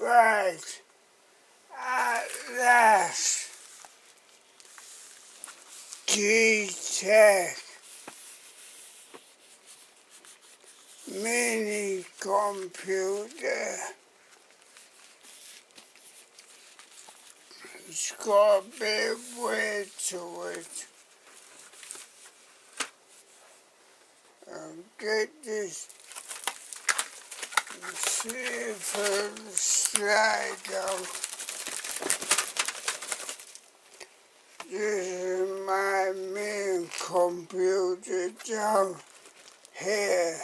Right, at last, GMKtec Mini computer. It's got a bit of weight to it. I'll get this slipper slide out. This is my main computer down here.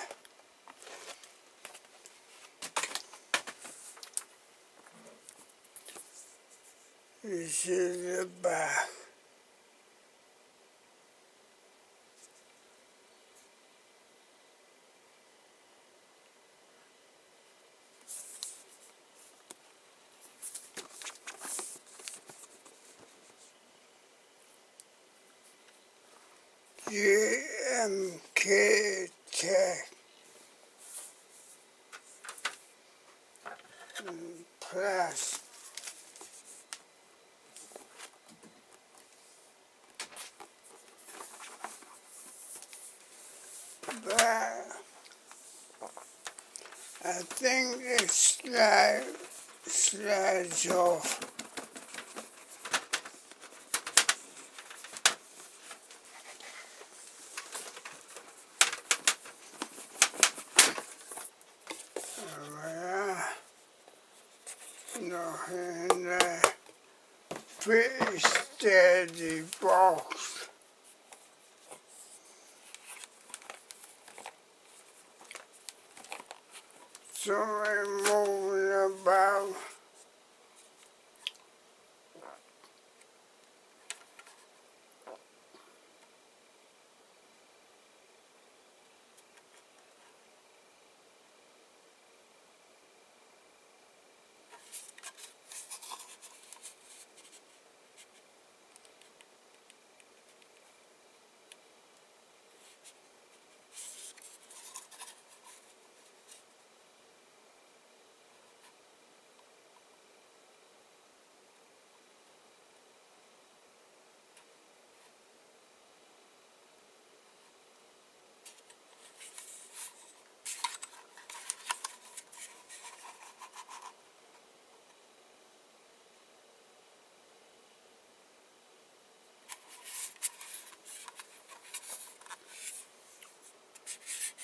This is the back. GMKtec Plus. But I think the slides off. Nothing there. Pretty steady box. Something moving about.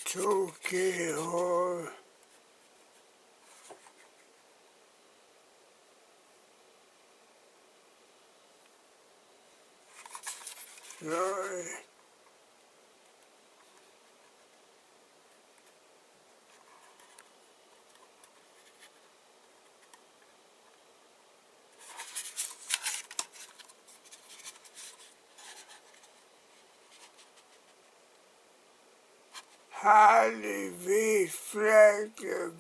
Tokyo. Sorry. Highly reflective.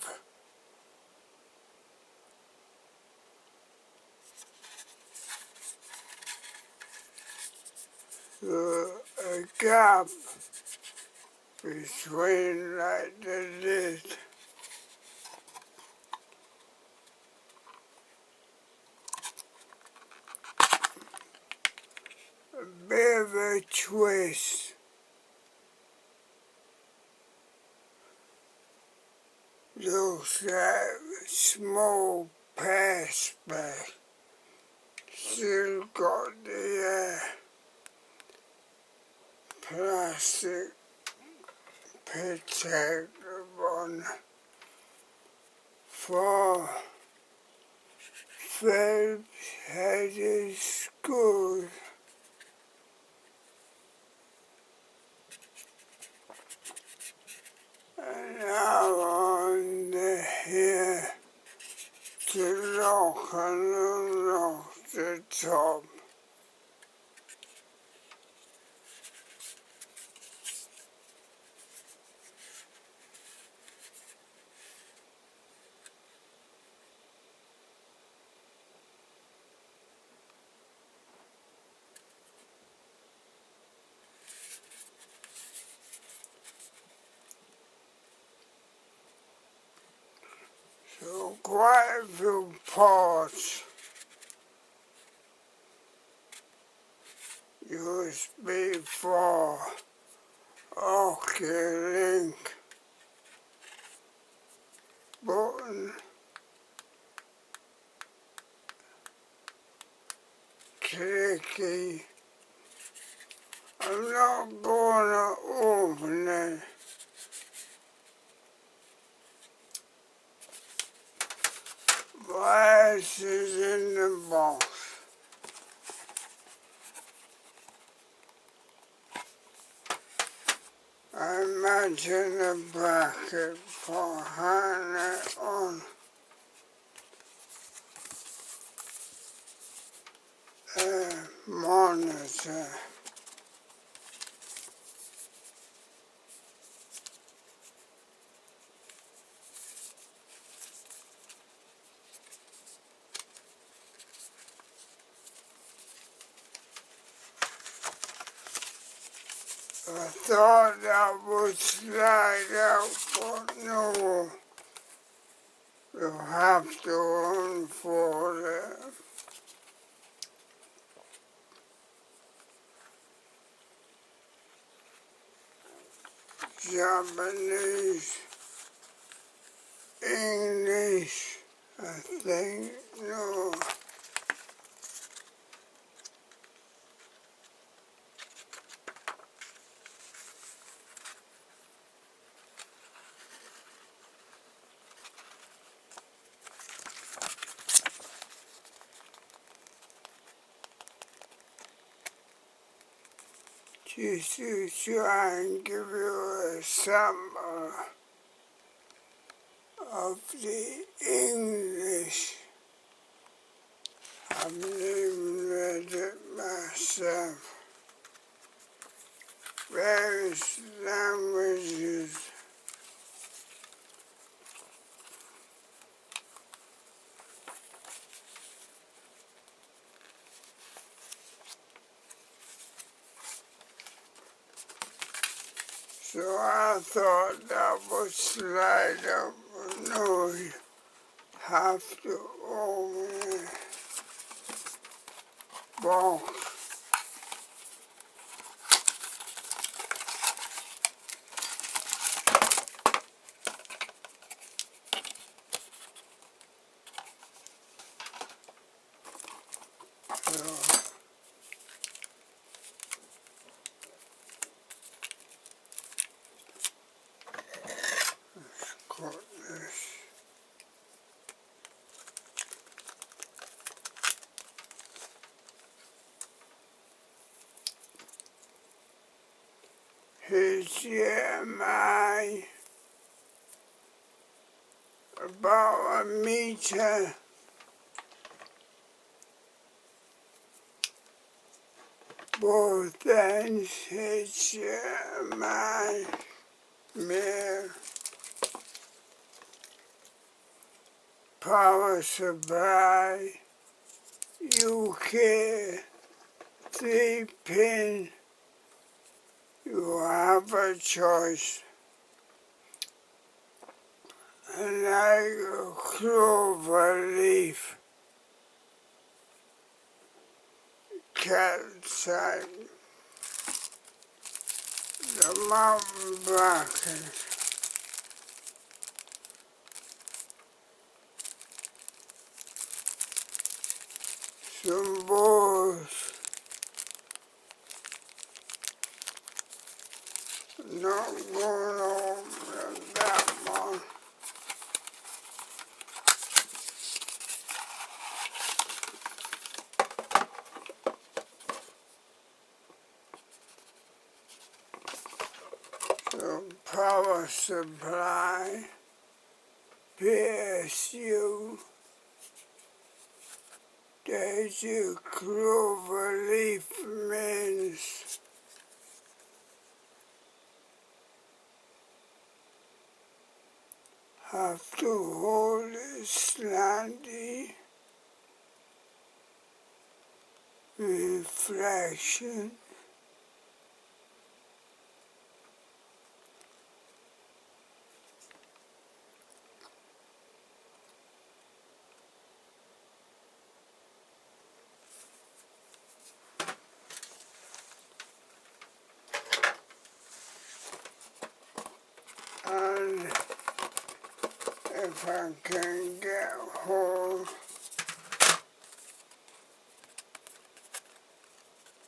A gap between like the lid. A bit of a twist. Looks like a small passback. Still got the plastic protector on for Phillips-headed screws. And now on here to lock and unlock the top. So quite a few ports. USB 4, OK link, button, clicky. I'm not gonna open it. Why is it in the box? I imagine the bracket for hanging it on a monitor. I thought that would slide out, but no, you have to unfold it. Japanese, English, I think, no. Just to try and give you a sample of the English. I haven't even read it myself. Various languages. So I thought that would slide up, but no, you have to open the box. So, cut this. HDMI, about 1 meter. Both ends HDMI, mirror, power supply, UK 3-pin. You have a choice. And like a clover leaf, calcite, the mountain bracket, some balls, not going over that one. Some power supply, PSU, there's your clover leaf mains. Have to hold it slanty, reflection, if I can get hold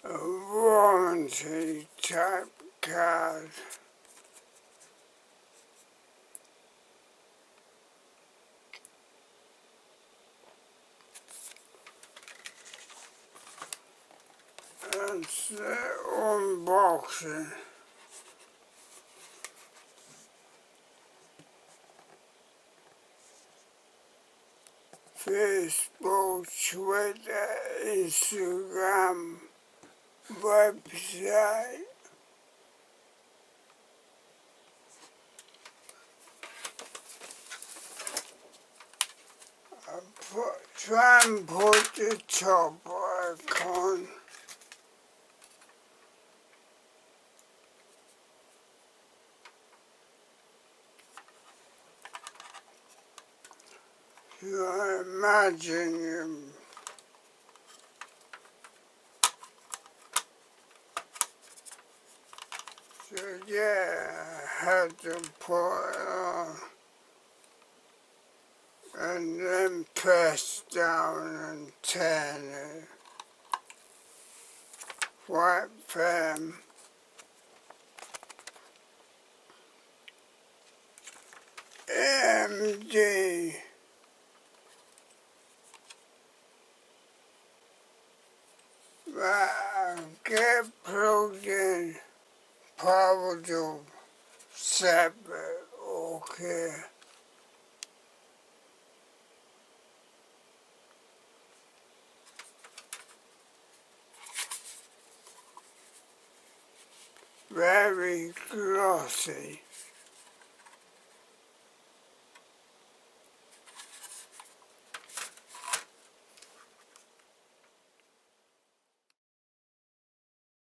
of warranty type card. That's the unboxing. Facebook, Twitter, Instagram, website. Try and put the top icon. So imagine him. So yeah, I had to put it on and then press down and turn it. White frame. AMD get plugged in, power to separate, okay. Very glossy.